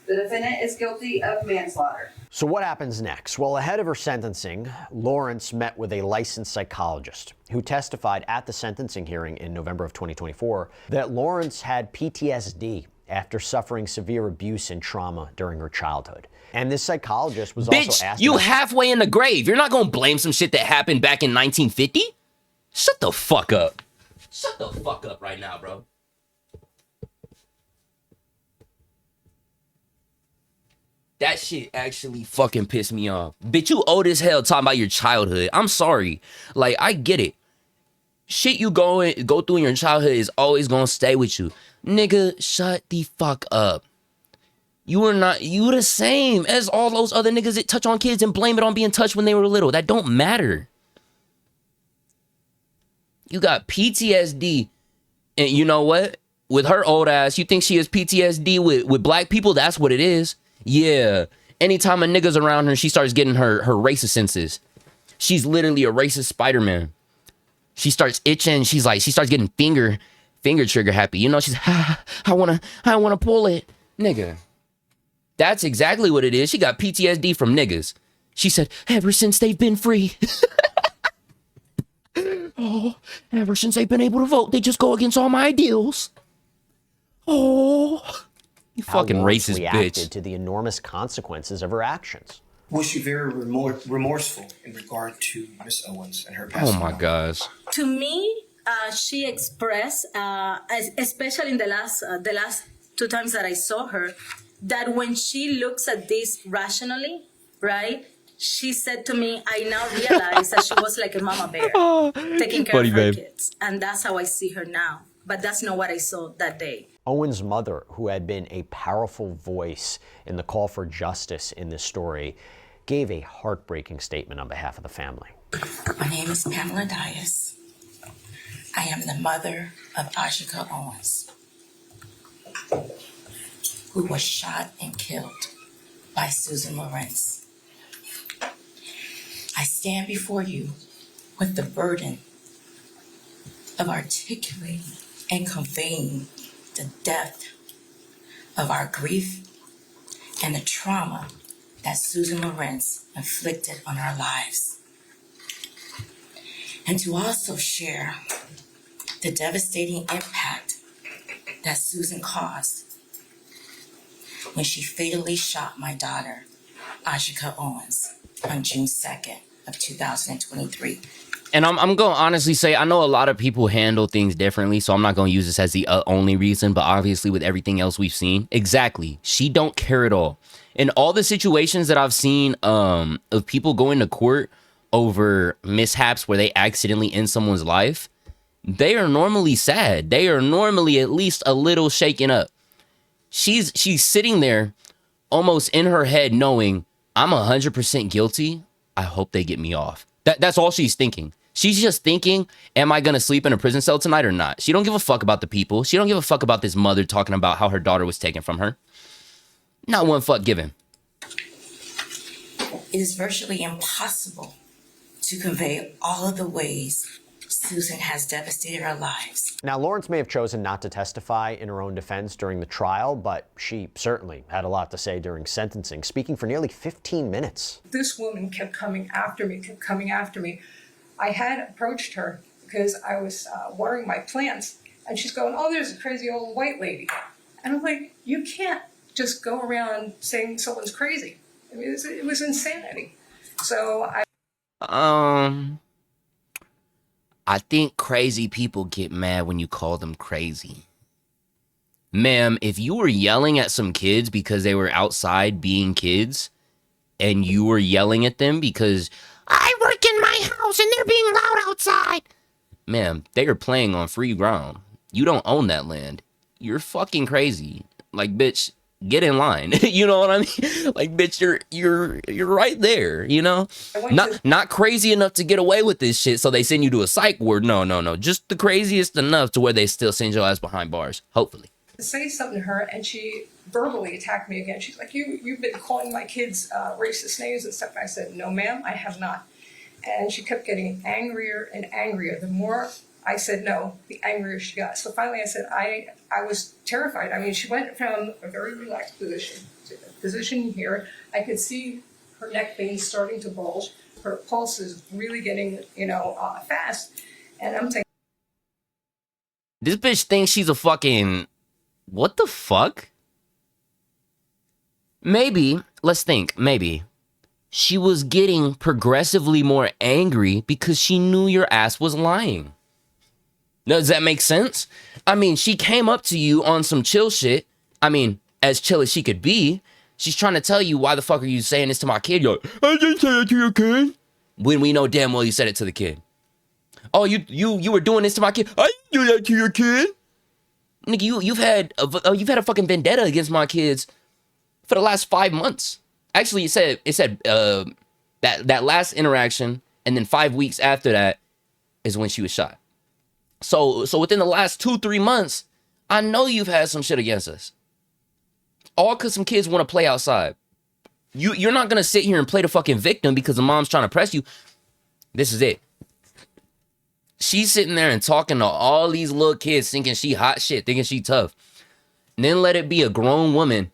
The defendant is guilty of manslaughter. So what happens next? Well, ahead of her sentencing, Lawrence met with a licensed psychologist who testified at the sentencing hearing in November of 2024 that Lawrence had PTSD after suffering severe abuse and trauma during her childhood. And this psychologist was also asked... Bitch, you halfway in the grave. You're not gonna blame some shit that happened back in 1950? Shut the fuck up. Shut the fuck up right now, bro. That shit actually fucking pissed me off. Bitch, you old as hell talking about your childhood. I'm sorry. Like, I get it. Shit you go through in your childhood is always gonna stay with you. Nigga, shut the fuck up. You the same as all those other niggas that touch on kids and blame it on being touched when they were little. That don't matter. You got PTSD. And you know what? With her old ass, you think she has PTSD with black people? That's what it is. Yeah. Anytime a nigga's around her, she starts getting her racist senses. She's literally a racist Spider-Man. She starts itching. She starts getting finger trigger happy. You know, she's, I wanna pull it. Nigga. That's exactly what it is. She got PTSD from niggas. She said, ever since they've been free. Oh, ever since they've been able to vote, they just go against all my ideals. Oh, you fucking racist bitch. To the enormous consequences of her actions. Was she very remorseful in regard to Miss Owens and her passing? Oh my gosh. To me, she expressed, especially in the last 2 times that I saw her, that when she looks at this rationally, right? She said to me, I now realize that she was like a mama bear, taking care of her kids. And that's how I see her now. But that's not what I saw that day. Owen's mother, who had been a powerful voice in the call for justice in this story, gave a heartbreaking statement on behalf of the family. My name is Pamela Dias. I am the mother of Ashika Owens, who was shot and killed by Susan Lawrence. I stand before you with the burden of articulating and conveying the depth of our grief and the trauma that Susan Lawrence inflicted on our lives. And to also share the devastating impact that Susan caused when she fatally shot my daughter, Ashika Owens, on June 2nd of 2023. And I'm going to honestly say, I know a lot of people handle things differently, so I'm not going to use this as the only reason, but obviously with everything else we've seen, exactly, she don't care at all. In all the situations that I've seen of people going to court over mishaps where they accidentally end someone's life, they are normally sad. They are normally at least a little shaken up. She's sitting there almost in her head knowing, I'm 100% guilty. I hope they get me off. That's all she's thinking. She's just thinking, am I going to sleep in a prison cell tonight or not? She don't give a fuck about the people. She don't give a fuck about this mother talking about how her daughter was taken from her. Not one fuck given. It is virtually impossible to convey all of the ways Susan has devastated our lives. Now, Lawrence may have chosen not to testify in her own defense during the trial, but she certainly had a lot to say during sentencing, speaking for nearly 15 minutes. This woman kept coming after me. I had approached her because I was watering my plants, and she's going, oh, there's a crazy old white lady. And I'm like, you can't just go around saying someone's crazy. I mean, it was insanity. So I think crazy people get mad when you call them crazy. Ma'am, if you were yelling at some kids because they were outside being kids, and you were yelling at them because I work in my house and they're being loud outside. Ma'am, they are playing on free ground. You don't own that land. You're fucking crazy. Like, bitch, get in line. You know what I mean? Like, bitch, you're right there, you know? Not crazy enough to get away with this shit, so they send you to a psych ward. No. Just the craziest enough to where they still send your ass behind bars, hopefully. say something to her, and she verbally attacked me again. She's like, you've been calling my kids racist names and stuff. I said, no, ma'am, I have not. And she kept getting angrier and angrier. The more I said no, the angrier she got. So finally I said, I was terrified. I mean, she went from a very relaxed position to a position here. I could see her neck veins starting to bulge. Her pulse is really getting, fast. And I'm thinking, this bitch thinks she's a fucking... What the fuck? Maybe, let's think, maybe she was getting progressively more angry because she knew your ass was lying. Does that make sense? I mean, she came up to you on some chill shit. I mean, as chill as she could be. She's trying to tell you, why the fuck are you saying this to my kid? You're like, I didn't say that to your kid. When we know damn well you said it to the kid. Oh, you were doing this to my kid. I didn't do that to your kid. Nigga, you've had a fucking vendetta against my kids for the last 5 months. Actually, it said that last interaction, and then 5 weeks after that is when she was shot. So within the last 2-3 months, I know you've had some shit against us. All because some kids want to play outside. You're not gonna sit here and play the fucking victim because the mom's trying to press you. This is it. She's sitting there and talking to all these little kids thinking she hot shit, thinking she tough. And then let it be a grown woman.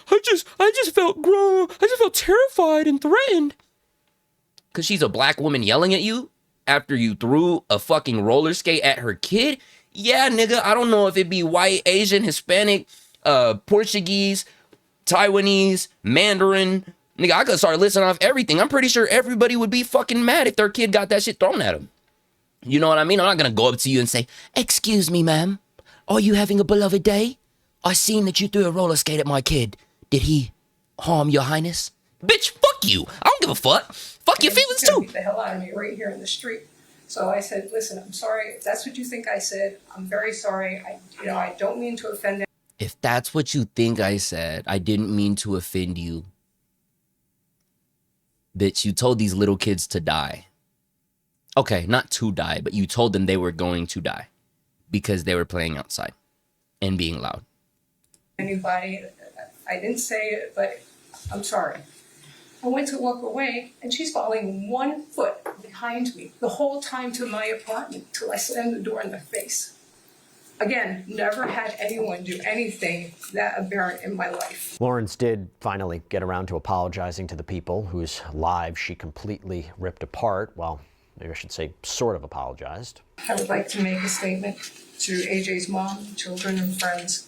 I just felt grown. I just felt terrified and threatened. Cause she's a black woman yelling at you after you threw a fucking roller skate at her kid? Yeah, nigga, I don't know if it be white, Asian, Hispanic, Portuguese, Taiwanese, Mandarin. Nigga, I could start listing off everything. I'm pretty sure everybody would be fucking mad if their kid got that shit thrown at them. You know what I mean? I'm not gonna go up to you and say, excuse me, ma'am, are you having a beloved day? I seen that you threw a roller skate at my kid. Did he harm your highness? Bitch, fuck you. I don't give a fuck. Fuck your feelings too. Beat the hell out of me right here in the street. So I said, listen, I'm sorry. If that's what you think I said, I'm very sorry. I don't mean to offend. If that's what you think I said, I didn't mean to offend you. Bitch, you told these little kids to die. Okay, not to die, but you told them they were going to die because they were playing outside and being loud. Anybody, I didn't say it, but I'm sorry. I went to walk away, and she's following 1 foot behind me the whole time to my apartment till I slammed the door in their face. Again, never had anyone do anything that aberrant in my life. Lawrence did finally get around to apologizing to the people whose lives she completely ripped apart. Well, maybe I should say sort of apologized. I would like to make a statement to AJ's mom, children, and friends.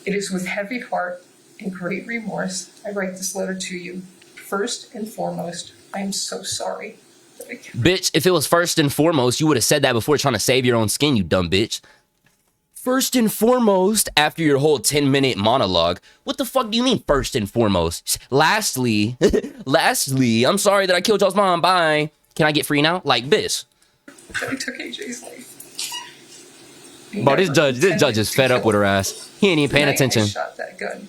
It is with heavy heart and great remorse I write this letter to you. First and foremost, I am so sorry. Bitch, if it was first and foremost, you would have said that before trying to save your own skin, you dumb bitch. First and foremost, after your whole 10-minute monologue, what the fuck do you mean first and foremost? Lastly, I'm sorry that I killed y'all's mom, bye. Can I get free now? Like this. I took AJ's life. Bro, this judge is fed up with her ass. He ain't even paying attention. I shot that gun.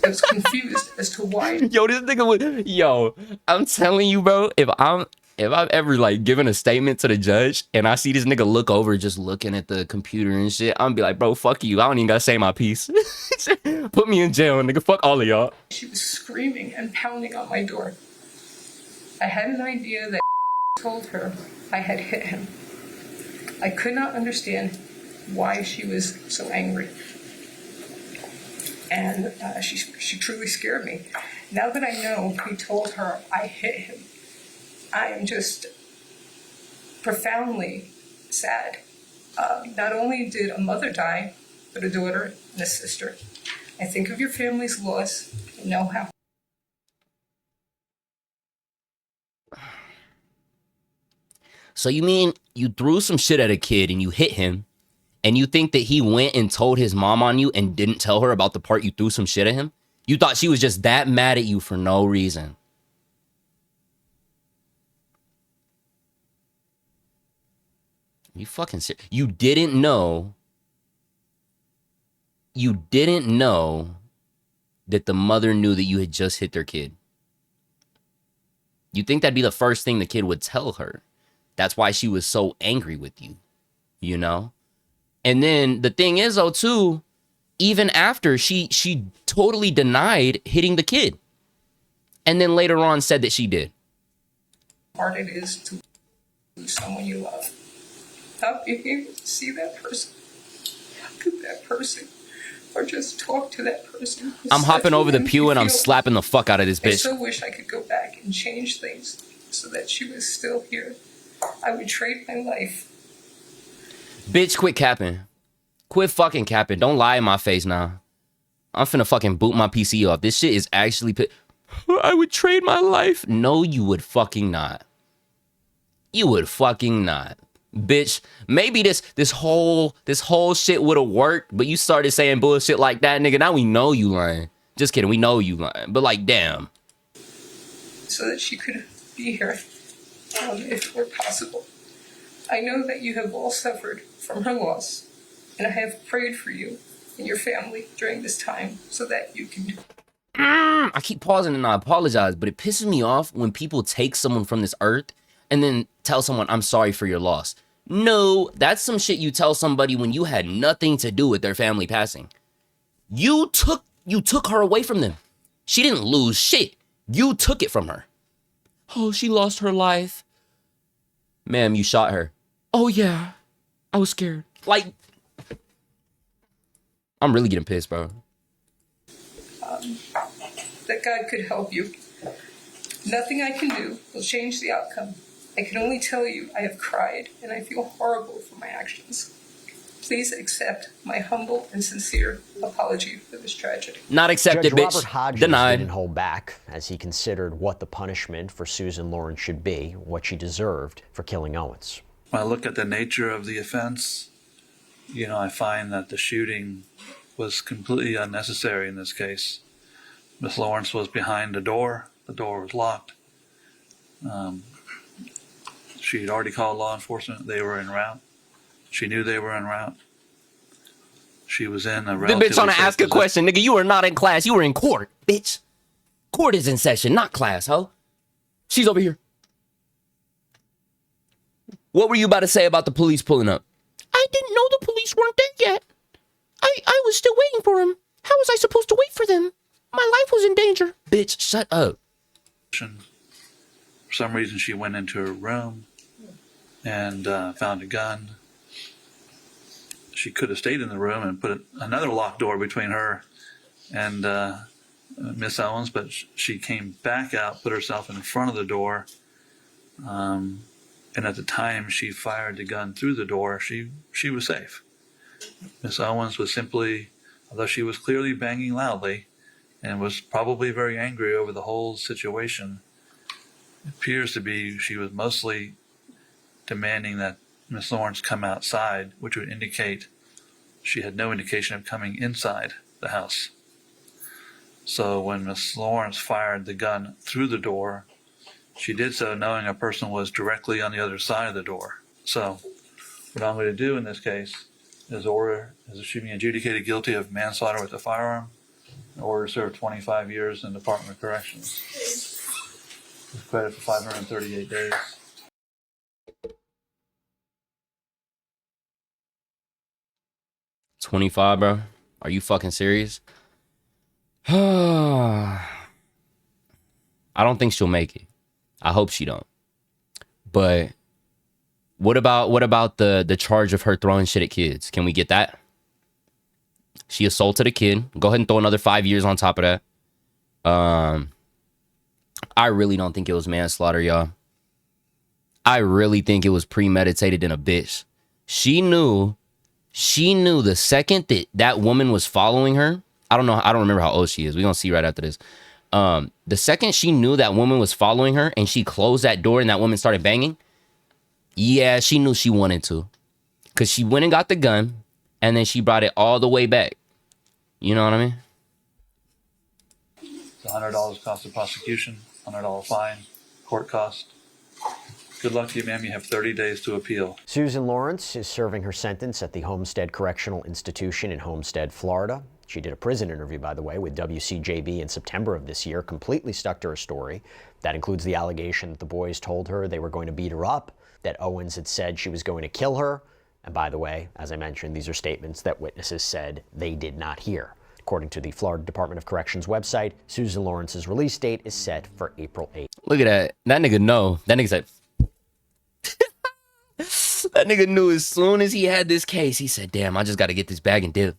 I was confused as to why. Yo, this nigga would. Yo, I'm telling you, bro. If I've ever like given a statement to the judge and I see this nigga look over just looking at the computer and shit, I'm be like, bro, fuck you. I don't even gotta say my piece. Put me in jail, nigga. Fuck all of y'all. She was screaming and pounding on my door. I had an idea that told her I had hit him. I could not understand why she was so angry. And she truly scared me. Now that I know he told her I hit him, I am just profoundly sad. Not only did a mother die, but a daughter and a sister. I think of your family's loss and know how. So you mean you threw some shit at a kid and you hit him, and you think that he went and told his mom on you and didn't tell her about the part you threw some shit at him? You thought she was just that mad at you for no reason. You fucking serious? You didn't know that the mother knew that you had just hit their kid. You think that'd be the first thing the kid would tell her. That's why she was so angry with you, you know? And then the thing is, though, too, even after she totally denied hitting the kid. And then later on said that she did. Hard it is to lose someone you love. Not being able to see that person, look at that person, or just talk to that person. I'm hopping over the pew and I'm slapping the fuck out of this I bitch. so wish I could go back and change things so that she was still here. I would trade my life. Bitch, quit capping. Quit fucking capping. Don't lie in my face now. I'm finna fucking boot my PC off. This shit is actually... I would trade my life. No, you would fucking not. You would fucking not. Bitch, maybe this whole shit would have worked, but you started saying bullshit like that, nigga. Now we know you lying. Just kidding. We know you lying. But like, damn. So that she could be here, if it were possible. I know that you have all suffered from her loss, and I have prayed for you and your family during this time so that you can. I keep pausing and I apologize, but it pisses me off when people take someone from this earth and then tell someone, I'm sorry for your loss. No, that's some shit you tell somebody when you had nothing to do with their family passing. You took her away from them. She didn't lose shit. You took it from her. Oh, she lost her life. Ma'am, you shot her. Oh, yeah. I was scared. Like, I'm really getting pissed, bro. That God could help you. Nothing I can do will change the outcome. I can only tell you I have cried and I feel horrible for my actions. Please accept my humble and sincere apology for this tragedy. Not accepted, Judge bitch. Robert Hodges Denied. didn't hold back as he considered what the punishment for Susan Lawrence should be, what she deserved for killing Owens. When I look at the nature of the offense, I find that the shooting was completely unnecessary in this case. Miss Lawrence was behind the door. The door was locked. She had already called law enforcement. They were en route. She knew they were en route. She was in a relatively The bitch trying to safe ask a position. question, nigga. You were not in class. You were in court, bitch. Court is in session, not class, ho. She's over here. What were you about to say about the police pulling up? I didn't know the police weren't there yet. I was still waiting for him. How was I supposed to wait for them? My life was in danger. Bitch, shut up. For some reason, she went into her room and found a gun. She could have stayed in the room and put another locked door between her and Miss Owens, but she came back out, put herself in front of the door, and at the time she fired the gun through the door, she was safe. Miss Owens was simply, although she was clearly banging loudly and was probably very angry over the whole situation, it appears to be she was mostly demanding that Miss Lawrence come outside, which would indicate she had no indication of coming inside the house. So when Miss Lawrence fired the gun through the door, she did so knowing a person was directly on the other side of the door. So what I'm going to do in this case is order that she be adjudicated guilty of manslaughter with a firearm, and order to serve 25 years in the Department of Corrections, with credit for 538 days. $25, bro. Are you fucking serious? I don't think she'll make it. I hope she don't. But what about the charge of her throwing shit at kids? Can we get that? She assaulted a kid. Go ahead and throw another 5 years on top of that. I really don't think it was manslaughter, y'all. I really think it was premeditated in a bitch. She knew the second that woman was following her. I don't remember how old she is. We're gonna see right after this. The second she knew that woman was following her and she closed that door and that woman started banging, yeah, she knew she wanted to. Because she went and got the gun and then she brought it all the way back. You know what I mean? $100 cost of prosecution, $100 fine, court cost. Good luck to you, ma'am. You have 30 days to appeal. Susan Lawrence is serving her sentence at the Homestead Correctional Institution in Homestead, Florida. She did a prison interview, by the way, with WCJB in September of this year, completely stuck to her story. That includes the allegation that the boys told her they were going to beat her up, that Owens had said she was going to kill her. And by the way, as I mentioned, these are statements that witnesses said they did not hear. According to the Florida Department of Corrections website, Susan Lawrence's release date is set for April 8th. Look at that. That nigga know. That nigga said... That nigga knew as soon as he had this case, he said, damn, I just got to get this bag and dip.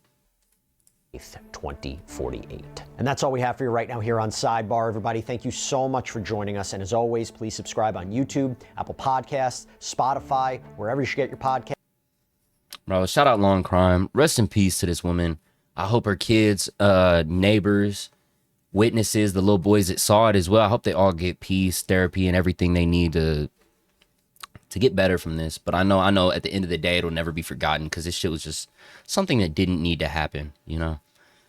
2048. And that's all we have for you right now here on Sidebar, everybody. Thank you so much for joining us. And as always, please subscribe on YouTube, Apple Podcasts, Spotify, wherever you should get your podcast. Bro, shout out Long Crime. Rest in peace to this woman. I hope her kids, neighbors, witnesses, the little boys that saw it as well, I hope they all get peace, therapy, and everything they need to get better from this. But I know at the end of the day, it'll never be forgotten because this shit was just something that didn't need to happen, you know?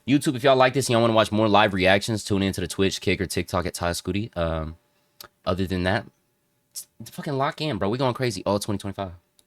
YouTube, if y'all like this and y'all want to watch more live reactions, tune into the Twitch, Kick, or TikTok at Ty Scooty. Other than that, fucking lock in, bro. We going crazy all 2025.